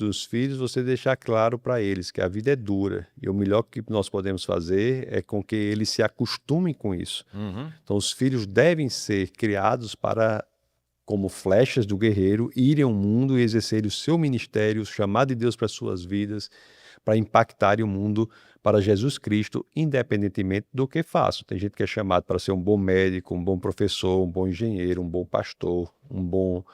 dos filhos, você deixar claro para eles que a vida é dura e o melhor que nós podemos fazer é com que eles se acostumem com isso. Uhum. Então, os filhos devem ser criados para, como flechas do guerreiro, irem ao mundo e exercerem o seu ministério, o chamado de Deus para as suas vidas, para impactarem o mundo para Jesus Cristo, independentemente do que façam. Tem gente que é chamado para ser um bom médico, um bom professor, um bom engenheiro, um bom pastor, um bom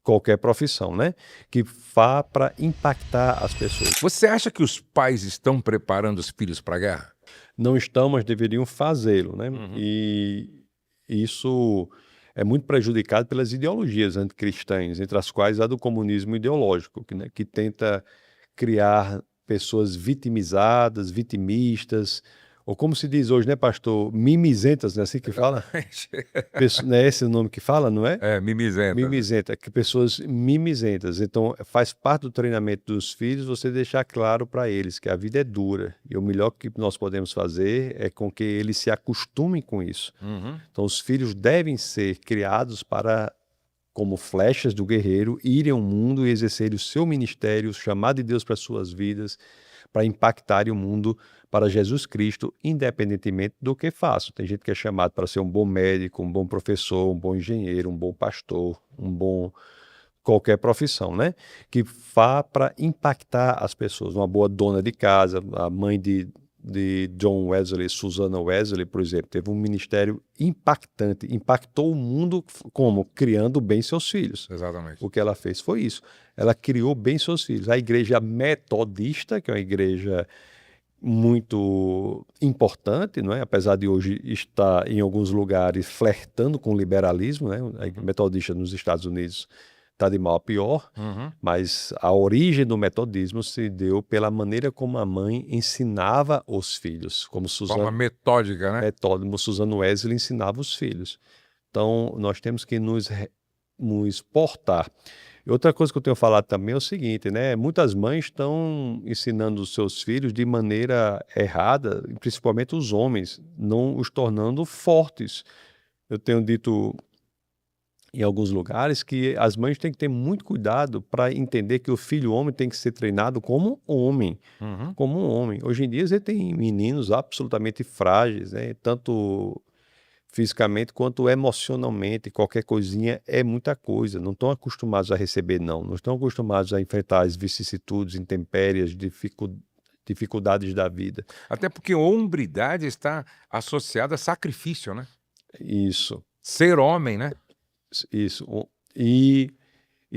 qualquer profissão, né? Que vá para impactar as pessoas. Você acha que os pais estão preparando os filhos para a guerra? Não estão, mas deveriam fazê-lo, né? E isso é muito prejudicado pelas ideologias anticristãs, entre as quais a do comunismo ideológico, que tenta criar pessoas vitimizadas, vitimistas, ou como se diz hoje, né, pastor? Mimizentas, não é assim que fala? Não é esse o nome que fala, não é? É, mimizenta. Mimizenta, que pessoas mimizentas. Então, faz parte do treinamento dos filhos você deixar claro para eles que a vida é dura e o melhor que nós podemos fazer é com que eles se acostumem com isso. Uhum. Então, os filhos devem ser criados para, como flechas do guerreiro, irem ao mundo e exercerem o seu ministério, o chamado de Deus para as suas vidas, para impactarem o mundo para Jesus Cristo, independentemente do que façam. Tem gente que é chamado para ser um bom médico, um bom professor, um bom engenheiro, um bom pastor, um bom qualquer profissão, né? Que vá para impactar as pessoas. Uma boa dona de casa, a mãe de John Wesley, Susana Wesley, por exemplo, teve um ministério impactante, impactou o mundo como? Criando bem seus filhos. Exatamente. O que ela fez foi isso. Ela criou bem seus filhos. A igreja metodista, que é uma igreja muito importante, não é? Apesar de hoje estar em alguns lugares flertando com o liberalismo, né? A metodista nos Estados Unidos está de mal a pior, mas a origem do metodismo se deu pela maneira como a mãe ensinava os filhos, como Forma metódica, né? Susana Wesley ensinava os filhos. Então, nós temos que nos portar. E outra coisa que eu tenho falado também é o seguinte, né? Muitas mães estão ensinando os seus filhos de maneira errada, principalmente os homens, não os tornando fortes. Eu tenho dito em alguns lugares que as mães têm que ter muito cuidado para entender que o filho homem tem que ser treinado como homem, como um homem. Hoje em dia você tem meninos absolutamente frágeis, né? Tanto fisicamente quanto emocionalmente, qualquer coisinha é muita coisa. Não estão acostumados a receber não estão acostumados a enfrentar as vicissitudes, intempéries, dificuldades da vida. Até porque hombridade está associada a sacrifício, né? Isso, Ser homem, né? isso. E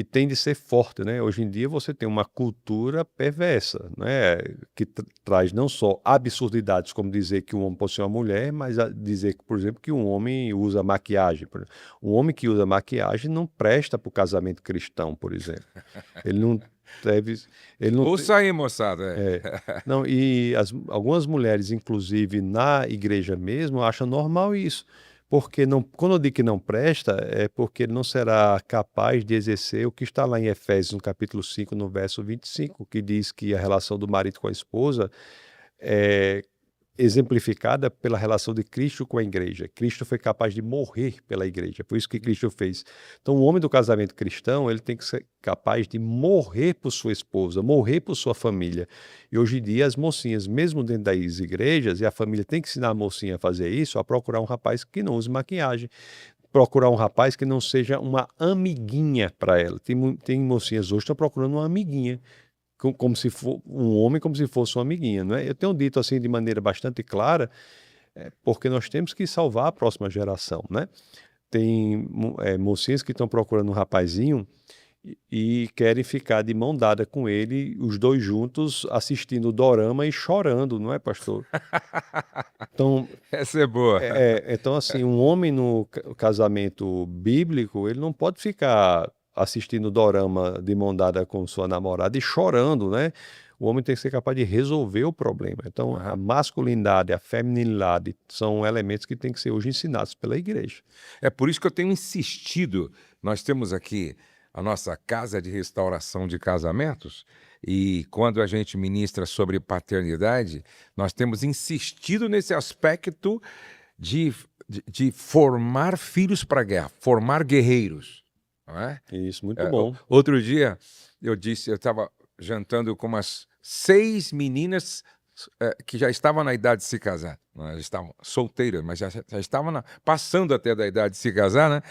tem de ser forte, né? Hoje em dia você tem uma cultura perversa, né? Que traz não só absurdidades, como dizer que um homem pode ser uma mulher, mas dizer, por exemplo, que um homem usa maquiagem. Um homem que usa maquiagem não presta para o casamento cristão, por exemplo. Ele não deve... Ouça aí, moçada. Não, e algumas mulheres, inclusive na igreja mesmo, acham normal isso. Porque não, quando eu digo que não presta, é porque ele não será capaz de exercer o que está lá em Efésios, no capítulo 5, no verso 25, que diz que a relação do marido com a esposa é exemplificada pela relação de Cristo com a igreja. Cristo foi capaz de morrer pela igreja, foi isso que Cristo fez. Então, o homem do casamento cristão, ele tem que ser capaz de morrer por sua esposa, morrer por sua família. E hoje em dia, as mocinhas, mesmo dentro das igrejas, e a família tem que ensinar a mocinha a fazer isso, a procurar um rapaz que não use maquiagem, procurar um rapaz que não seja uma amiguinha para ela. Tem mocinhas hoje que estão procurando uma amiguinha, como se for um homem, como se fosse uma amiguinha, não é? Eu tenho dito assim de maneira bastante clara, porque nós temos que salvar a próxima geração, né? Tem mocinhas que estão procurando um rapazinho e querem ficar de mão dada com ele, os dois juntos assistindo o dorama e chorando, não é, pastor? Então, Essa é boa. então assim, um homem no casamento bíblico, ele não pode ficar assistindo dorama de mão dada com sua namorada e chorando, né? O homem tem que ser capaz de resolver o problema. Então, a masculinidade, a feminilidade são elementos que têm que ser hoje ensinados pela igreja. É por isso que eu tenho insistido. Nós temos aqui a nossa casa de restauração de casamentos e quando a gente ministra sobre paternidade, nós temos insistido nesse aspecto de formar filhos para a guerra, formar guerreiros. Não é? Isso, muito bom. Outro dia eu estava jantando com umas 6 meninas que já estavam na idade de se casar. Elas estavam solteiras, mas já estavam passando até da idade de se casar, né?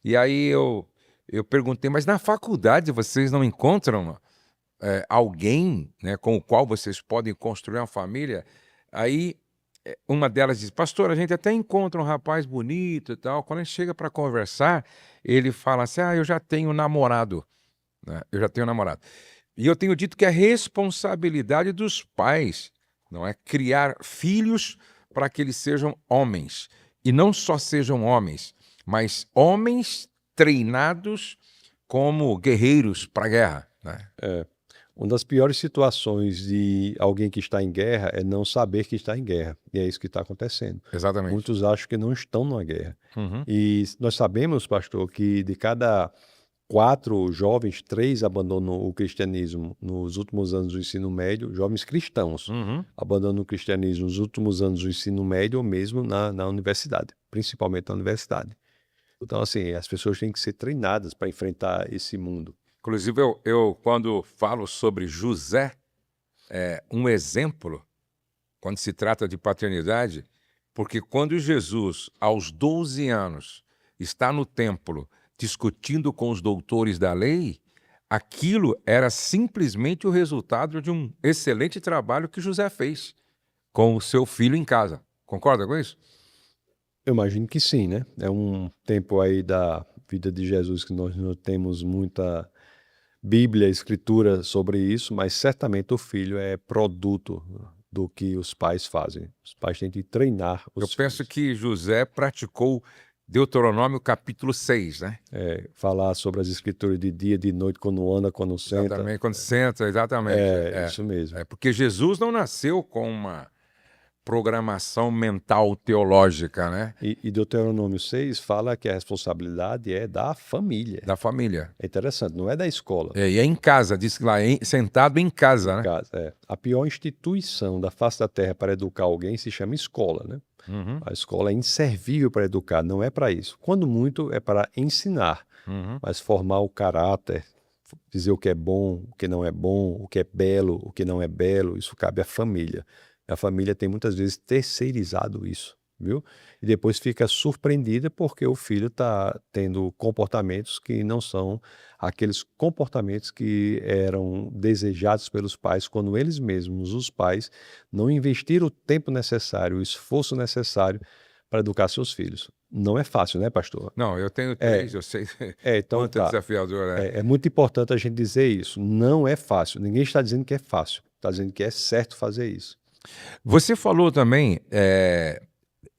E aí eu perguntei, mas na faculdade vocês não encontram alguém, né, com o qual vocês podem construir uma família? Aí uma delas disse, pastor, a gente até encontra um rapaz bonito e tal. Quando a gente chega para conversar, ele fala assim, eu já tenho namorado, né? Eu já tenho namorado. E eu tenho dito que é responsabilidade dos pais, não é, criar filhos para que eles sejam homens. E não só sejam homens, mas homens treinados como guerreiros para a guerra, né? Uma das piores situações de alguém que está em guerra é não saber que está em guerra. E é isso que está acontecendo. Exatamente. Muitos acham que não estão numa guerra. Uhum. E nós sabemos, pastor, que de cada 4 jovens, 3 abandonam o cristianismo nos últimos anos do ensino médio, jovens cristãos Uhum. abandonam o cristianismo nos últimos anos do ensino médio ou mesmo na universidade, principalmente na universidade. Então, assim, as pessoas têm que ser treinadas para enfrentar esse mundo. Inclusive, eu quando falo sobre José, um exemplo, quando se trata de paternidade, porque quando Jesus, aos 12 anos, está no templo discutindo com os doutores da lei, aquilo era simplesmente o resultado de um excelente trabalho que José fez com o seu filho em casa. Concorda com isso? Eu imagino que sim, né? É um tempo aí da vida de Jesus que nós não temos muita Bíblia, escritura sobre isso, mas certamente o filho é produto do que os pais fazem. Os pais têm que treinar Eu os penso filhos. que José praticou Deuteronômio capítulo 6, né? Falar sobre as escrituras de dia, de noite, quando anda, quando senta. Exatamente, quando senta, exatamente. Isso mesmo. Porque Jesus não nasceu com uma programação mental teológica, né? E Deuteronômio 6 fala que a responsabilidade é da família. Da família. É interessante, não é da escola. E é em casa, diz que lá, sentado em casa, né? Casa. A pior instituição da face da terra para educar alguém se chama escola, né? Uhum, A escola é inservível para educar, não é para isso. Quando muito, é para ensinar, uhum. mas formar o caráter, dizer o que é bom, o que não é bom, o que é belo, o que não é belo, isso cabe à família. A família tem muitas vezes terceirizado isso, viu? E depois fica surpreendida porque o filho está tendo comportamentos que não são aqueles comportamentos que eram desejados pelos pais quando eles mesmos, os pais, não investiram o tempo necessário, o esforço necessário para educar seus filhos. Não é fácil, né, pastor? Não, eu tenho 3, eu sei Então quanto é tá. desafiador, né? É muito importante a gente dizer isso. Não é fácil. Ninguém está dizendo que é fácil. Está dizendo que é certo fazer isso. Você falou também,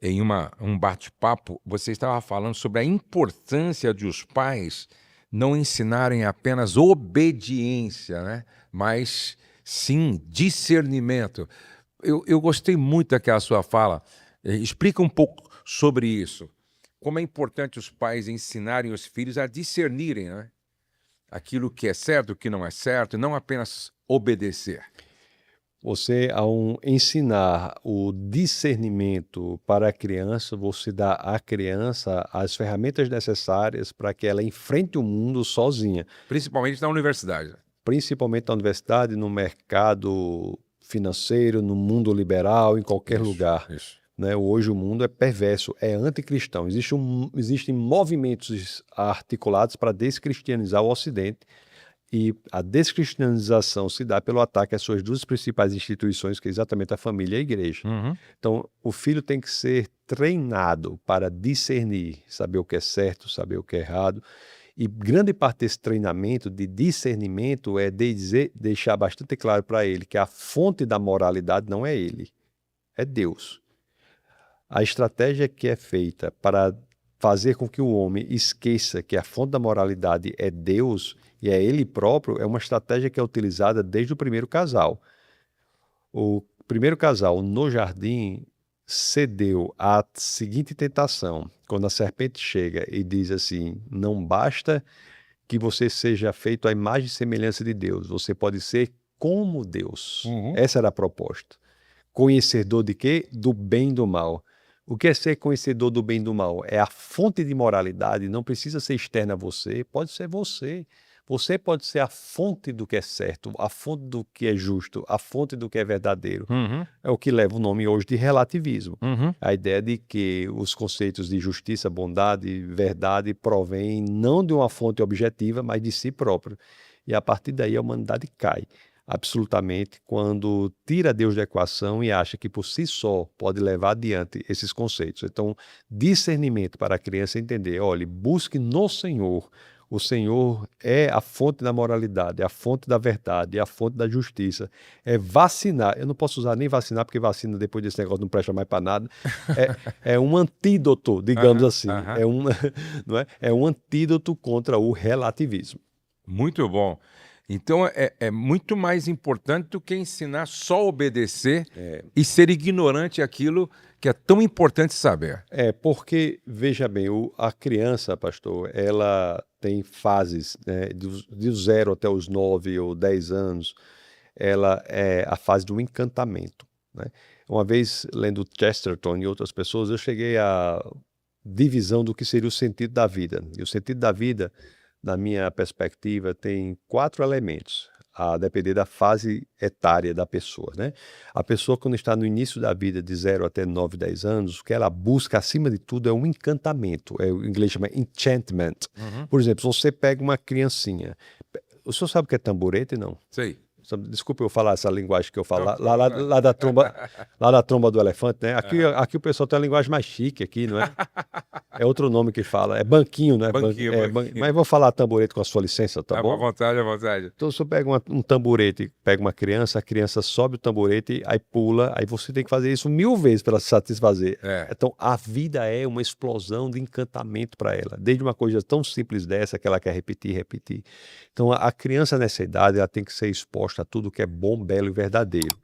em um bate-papo, você estava falando sobre a importância de os pais não ensinarem apenas obediência, né? Mas sim discernimento. Eu gostei muito daquela sua fala. Explica um pouco sobre isso. Como é importante os pais ensinarem os filhos a discernirem, né? Aquilo que é certo, o que não é certo, e não apenas obedecer. Você, ao ensinar o discernimento para a criança, você dá à criança as ferramentas necessárias para que ela enfrente o mundo sozinha, Principalmente na universidade. principalmente na universidade, no mercado financeiro, no mundo liberal, em qualquer lugar. Isso. Né? Hoje o mundo é perverso, é anticristão. Existem movimentos articulados para descristianizar o Ocidente. E a descristianização se dá pelo ataque às suas 2 principais instituições, que é exatamente a família e a igreja. Uhum. Então, o filho tem que ser treinado para discernir, saber o que é certo, saber o que é errado. E grande parte desse treinamento de discernimento é deixar bastante claro para ele que a fonte da moralidade não é ele, é Deus. A estratégia que é feita para fazer com que o homem esqueça que a fonte da moralidade é Deus e é ele próprio, é uma estratégia que é utilizada desde o primeiro casal. O primeiro casal no jardim cedeu à seguinte tentação, quando a serpente chega e diz assim: não basta que você seja feito à imagem e semelhança de Deus, você pode ser como Deus. Uhum. Essa era a proposta. Conhecedor de quê? Do bem e do mal. O que é ser conhecedor do bem e do mal? É a fonte de moralidade, não precisa ser externa a você, pode ser você. Você pode ser a fonte do que é certo, a fonte do que é justo, a fonte do que é verdadeiro. Uhum, É o que leva o nome hoje de relativismo. uhum. A ideia de que os conceitos de justiça, bondade e verdade provêm não de uma fonte objetiva, mas de si próprio. E a partir daí a humanidade cai absolutamente quando tira Deus da equação e acha que por si só pode levar adiante esses conceitos. Então, discernimento para a criança entender, olhe, busque no Senhor. O Senhor é a fonte da moralidade, é a fonte da verdade, é a fonte da justiça. É vacinar. Eu não posso usar nem vacinar, porque vacina depois desse negócio não presta mais para nada. É um antídoto, digamos Aham, assim. aham. Não é? É um antídoto contra o relativismo. Muito bom. Então é muito mais importante do que ensinar só a obedecer e ser ignorante aquilo que é tão importante saber. Porque, veja bem, a criança, pastor, ela tem fases, né, de 0 até os 9 ou 10 anos, ela é a fase do encantamento, né? Uma vez, lendo Chesterton e outras pessoas, eu cheguei à divisão do que seria o sentido da vida. E o sentido da vida, na minha perspectiva, tem 4 elementos, a depender da fase etária da pessoa, né? A pessoa, quando está no início da vida, de 0 até 9, 10 anos, o que ela busca, acima de tudo, é um encantamento. O inglês chama enchantment. Uhum. Por exemplo, se você pega uma criancinha... O senhor sabe o que é tamborete, não? Sei. Desculpa eu falar essa linguagem que eu falo, Não, lá da tromba do elefante, né? Aqui o pessoal tem uma linguagem mais chique aqui, não é? É outro nome que fala, é banquinho, né? Banquinho, banquinho. Mas eu vou falar tamborete com a sua licença, tá À bom? vontade, à vontade. Então, se eu pego um tamborete, pega uma criança, a criança sobe o tamborete, aí pula, aí você tem que fazer isso 1000 vezes para se satisfazer. Então, a vida é uma explosão de encantamento para ela, desde uma coisa tão simples dessa que ela quer repetir, repetir. Então, a criança nessa idade, ela tem que ser exposta a tudo que é bom, belo e verdadeiro.